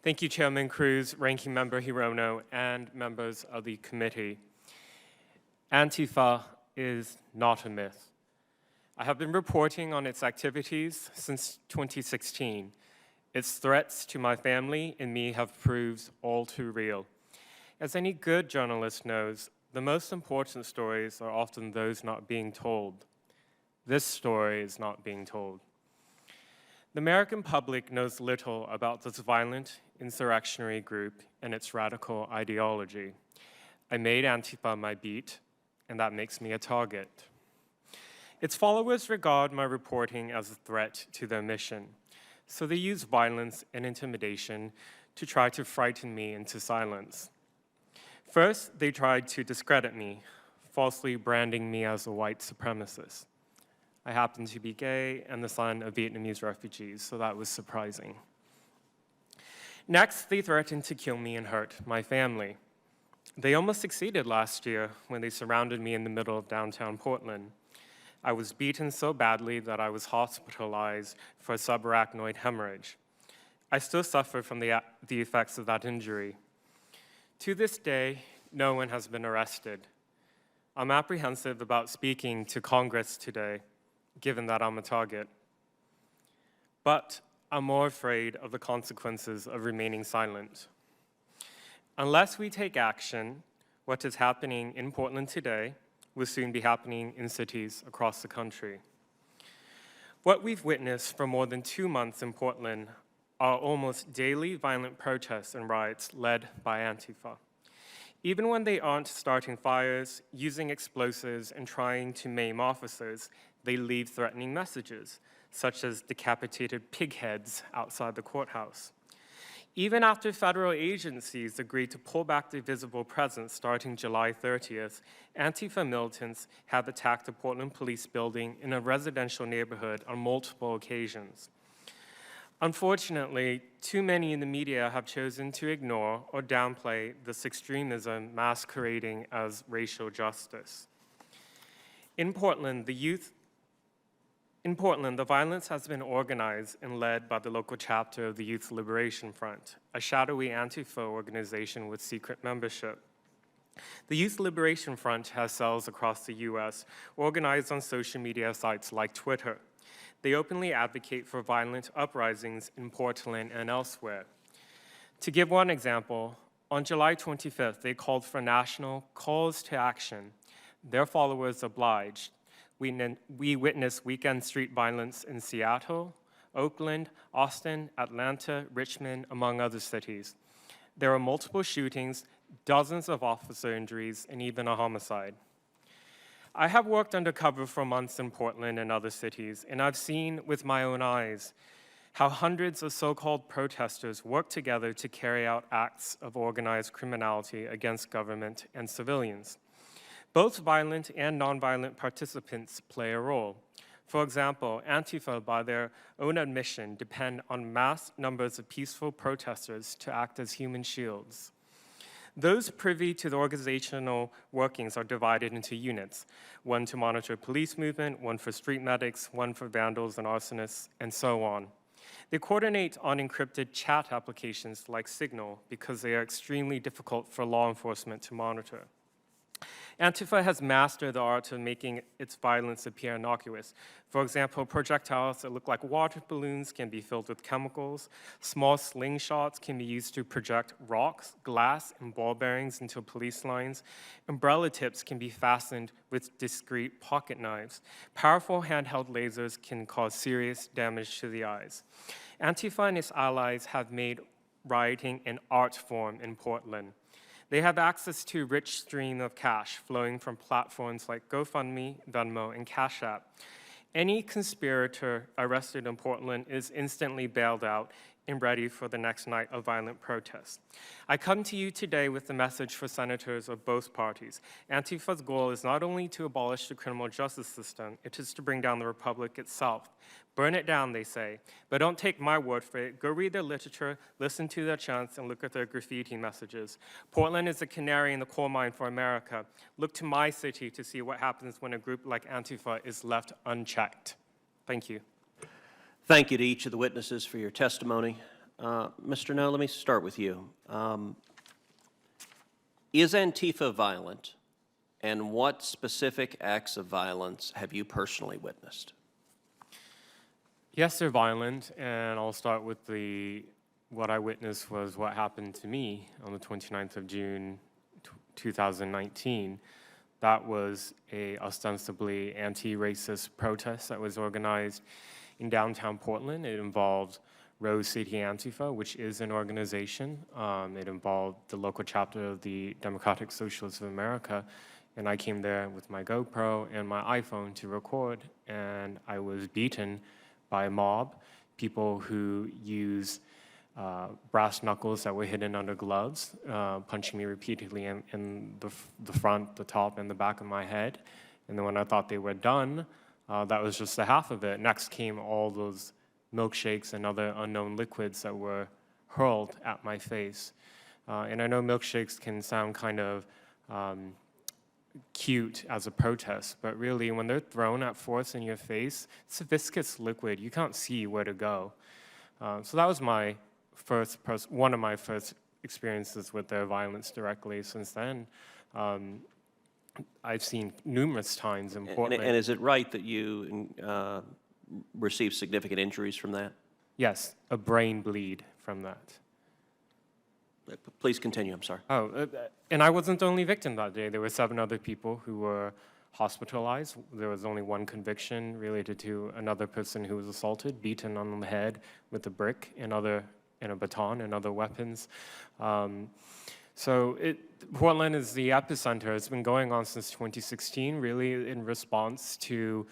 Thank you, Chairman Cruz, Ranking Member Hirono, and members of the committee. Antifa is not a myth. I have been reporting on its activities since 2016. Its threats to my family and me have proved all too real. As any good journalist knows, the most important stories are often those not being told. This story is not being told. The American public knows little about this violent insurrectionary group and its radical ideology. I made Antifa my beat, and that makes me a target. Its followers regard my reporting as a threat to their mission, so they use violence and intimidation to try to frighten me into silence. First, they tried to discredit me, falsely branding me as a white supremacist. I happen to be gay and the son of Vietnamese refugees, so that was surprising. Next, they threatened to kill me and hurt my family. They almost succeeded last year when they surrounded me in the middle of downtown Portland. I was beaten so badly that I was hospitalized for a subarachnoid hemorrhage. I still suffer from the effects of that injury. To this day, no one has been arrested. I'm apprehensive about speaking to Congress today, given that I'm a target. But I'm more afraid of the consequences of remaining silent. Unless we take action, what is happening in Portland today will soon be happening in cities across the country. What we've witnessed for more than 2 months in Portland are almost daily violent protests and riots led by Antifa. Even when they aren't starting fires, using explosives, and trying to maim officers, they leave threatening messages, such as decapitated pig heads outside the courthouse. Even after federal agencies agreed to pull back their visible presence starting July 30th, Antifa militants have attacked a Portland police building in a residential neighborhood on multiple occasions. Unfortunately, too many in the media have chosen to ignore or downplay this extremism masquerading as racial justice. In Portland, the violence has been organized and led by the local chapter of the Youth Liberation Front, a shadowy Antifa organization with secret membership. The Youth Liberation Front has cells across the U.S. organized on social media sites like Twitter. They openly advocate for violent uprisings in Portland and elsewhere. To give one example, on July 25th, they called for national calls to action. Their followers obliged. We witnessed weekend street violence in Seattle, Oakland, Austin, Atlanta, Richmond, among other cities. There were multiple shootings, dozens of officer injuries, and even a homicide. I have worked undercover for months in Portland and other cities, and I've seen with my own eyes how hundreds of so-called protesters work together to carry out acts of organized criminality against government and civilians. Both violent and nonviolent participants play a role. For example, Antifa, by their own admission, depend on mass numbers of peaceful protesters to act as human shields. Those privy to the organizational workings are divided into units, one to monitor police movement, one for street medics, one for vandals and arsonists, and so on. They coordinate on encrypted chat applications like Signal because they are extremely difficult for law enforcement to monitor. Antifa has mastered the art of making its violence appear innocuous. For example, projectiles that look like water balloons can be filled with chemicals. Small slingshots can be used to project rocks, glass, and ball bearings into police lines. Umbrella tips can be fastened with discreet pocket knives. Powerful handheld lasers can cause serious damage to the eyes. Antifa and its allies have made rioting an art form in Portland. They have access to a rich stream of cash flowing from platforms like GoFundMe, Venmo, and Cash App. Any conspirator arrested in Portland is instantly bailed out and ready for the next night of violent protests. I come to you today with a message for senators of both parties. Antifa's goal is not only to abolish the criminal justice system, it is to bring down the republic itself. Burn it down, they say. But don't take my word for it. Go read their literature, listen to their chants, and look at their graffiti messages. Portland is a canary in the coal mine for America. Look to my city to see what happens when a group like Antifa is left unchecked. Thank you. Thank you to each of the witnesses for your testimony. Mr. No, let me start with you. Is Antifa violent, and what specific acts of violence have you personally witnessed? Yes, they're violent, and I'll start with what I witnessed was what happened to me on the 29th of June, 2019. That was a ostensibly anti-racist protest that was organized in downtown Portland. It involved Rose City Antifa, which is an organization. It involved the local chapter of the Democratic Socialists of America. And I came there with my GoPro and my iPhone to record, and I was beaten by a mob, people who use brass knuckles that were hidden under gloves, punching me repeatedly in the front, the top, and the back of my head. And then when I thought they were done, that was just the half of it. Next came all those milkshakes and other unknown liquids that were hurled at my face. And I know milkshakes can sound kind of cute as a protest, but really when they're thrown at force in your face, it's a viscous liquid. You can't see where to go. So that was one of my first experiences with their violence directly. Since then, I've seen numerous times in Portland. And is it right that you received significant injuries from that? Yes, a brain bleed from that. Please continue, I'm sorry. And I wasn't the only victim that day. There were 7 other people who were hospitalized. There was only one conviction related to another person who was assaulted, beaten on the head with a brick and a baton and other weapons. Portland is the epicenter. It's been going on since 2016, really in response to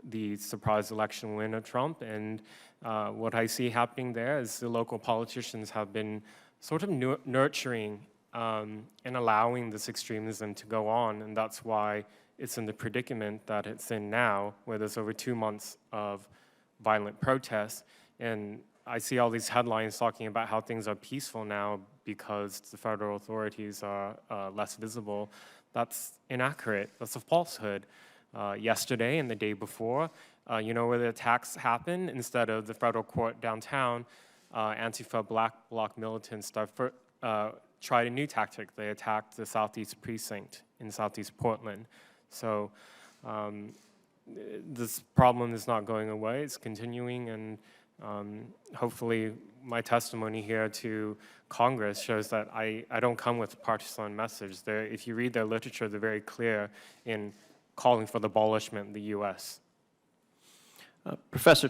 the surprise election win of Trump. And what I see happening there is the local politicians have been sort of nurturing and allowing this extremism to go on. And that's why it's in the predicament that it's in now, where there's over 2 months of violent protests. And I see all these headlines talking about how things are peaceful now because the federal authorities are less visible. That's inaccurate. That's a falsehood. Yesterday and the day before, you know where the attacks happened? Instead of the federal court downtown, Antifa Black Bloc militants tried a new tactic. They attacked the Southeast Precinct in Southeast Portland. So this problem is not going away. It's continuing, and hopefully my testimony here to Congress shows that I don't come with a partisan message. If you read their literature, they're very clear in calling for the abolishment in the U.S. Professor